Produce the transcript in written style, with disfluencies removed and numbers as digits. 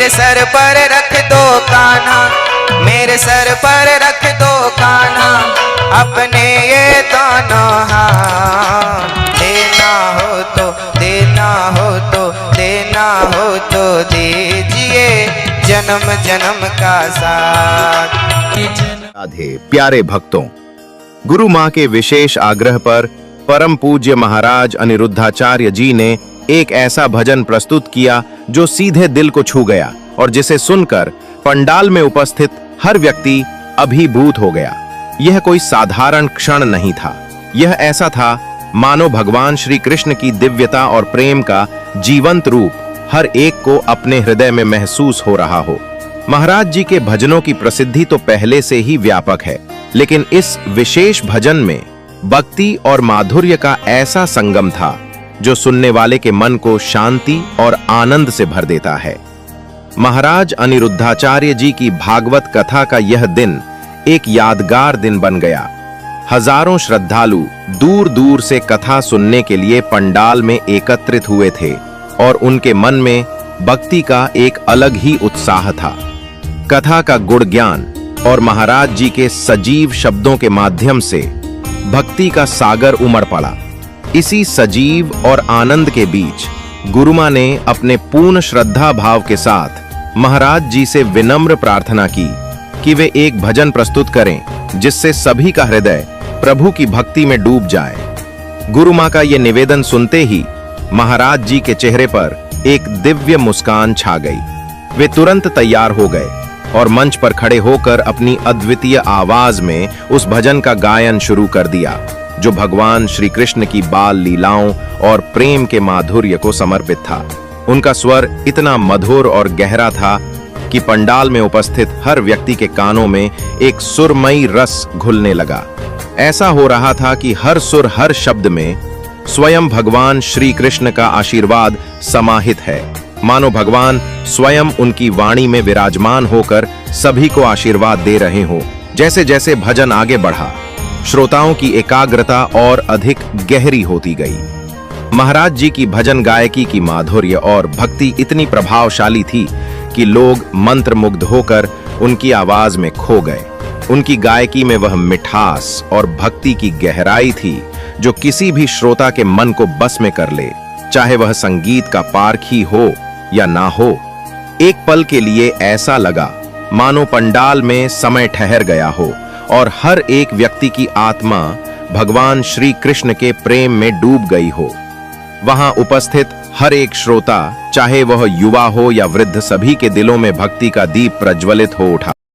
मेरे सर पर रख दो कान्हा, मेरे सर पर रख दो कान्हा, अपने ये दोनों हाथ। देना हो तो, देना हो तो, देना हो तो दीजिए जन्म जन्म का साथ। राधे प्यारे भक्तों, गुरु माँ के विशेष आग्रह पर परम पूज्य महाराज अनिरुद्धाचार्य जी ने एक ऐसा भजन प्रस्तुत किया जो सीधे दिल को छू गया और जिसे सुनकर पंडाल में उपस्थित हर व्यक्ति अभिभूत हो गया। यह कोई साधारण क्षण नहीं था, यह ऐसा था मानो भगवान श्री कृष्ण की दिव्यता और प्रेम का जीवंत रूप हर एक को अपने हृदय में महसूस हो रहा हो। महाराज जी के भजनों की प्रसिद्धि तो पहले से ही व्यापक है, लेकिन इस विशेष भजन में भक्ति और माधुर्य का ऐसा संगम था जो सुनने वाले के मन को शांति और आनंद से भर देता है। महाराज अनिरुद्धाचार्य जी की भागवत कथा का यह दिन एक यादगार दिन बन गया। हजारों श्रद्धालु दूर दूर से कथा सुनने के लिए पंडाल में एकत्रित हुए थे और उनके मन में भक्ति का एक अलग ही उत्साह था। कथा का गुण ज्ञान और महाराज जी के सजीव शब्दों के माध्यम से भक्ति का सागर उमड़ पड़ा। इसी सजीव और आनंद के बीच गुरुमा ने अपने पूर्ण श्रद्धा भाव के साथ महाराज जी से विनम्र प्रार्थना की कि वे एक भजन प्रस्तुत करें जिससे सभी का हृदय प्रभु की भक्ति में डूब जाए। गुरुमा का यह निवेदन सुनते ही महाराज जी के चेहरे पर एक दिव्य मुस्कान छा गई। वे तुरंत तैयार हो गए और मंच पर खड़े होकर अपनी अद्वितीय आवाज में उस भजन का गायन शुरू कर दिया जो भगवान श्री कृष्ण की बाल लीलाओं और प्रेम के माधुर्य को समर्पित था। उनका स्वर इतना मधुर और गहरा था कि पंडाल में उपस्थित हर व्यक्ति के कानों में एक सुरमयी रस घुलने लगा। ऐसा हो रहा था कि हर सुर हर शब्द में स्वयं भगवान श्री कृष्ण का आशीर्वाद समाहित है, मानो भगवान स्वयं उनकी वाणी में विराजमान होकर सभी को आशीर्वाद दे रहे हो। जैसे जैसे भजन आगे बढ़ा, श्रोताओं की एकाग्रता और अधिक गहरी होती गई। महाराज जी की भजन गायकी की माधुर्य और भक्ति इतनी प्रभावशाली थी कि लोग मंत्रमुग्ध होकर उनकी आवाज में खो गए। उनकी गायकी में वह मिठास और भक्ति की गहराई थी जो किसी भी श्रोता के मन को बस में कर ले, चाहे वह संगीत का पारखी हो या ना हो। एक पल के लिए ऐसा लगा मानो पंडाल में समय ठहर गया हो और हर एक व्यक्ति की आत्मा भगवान श्री कृष्ण के प्रेम में डूब गई हो। वहां उपस्थित हर एक श्रोता, चाहे वह युवा हो या वृद्ध, सभी के दिलों में भक्ति का दीप प्रज्वलित हो उठा।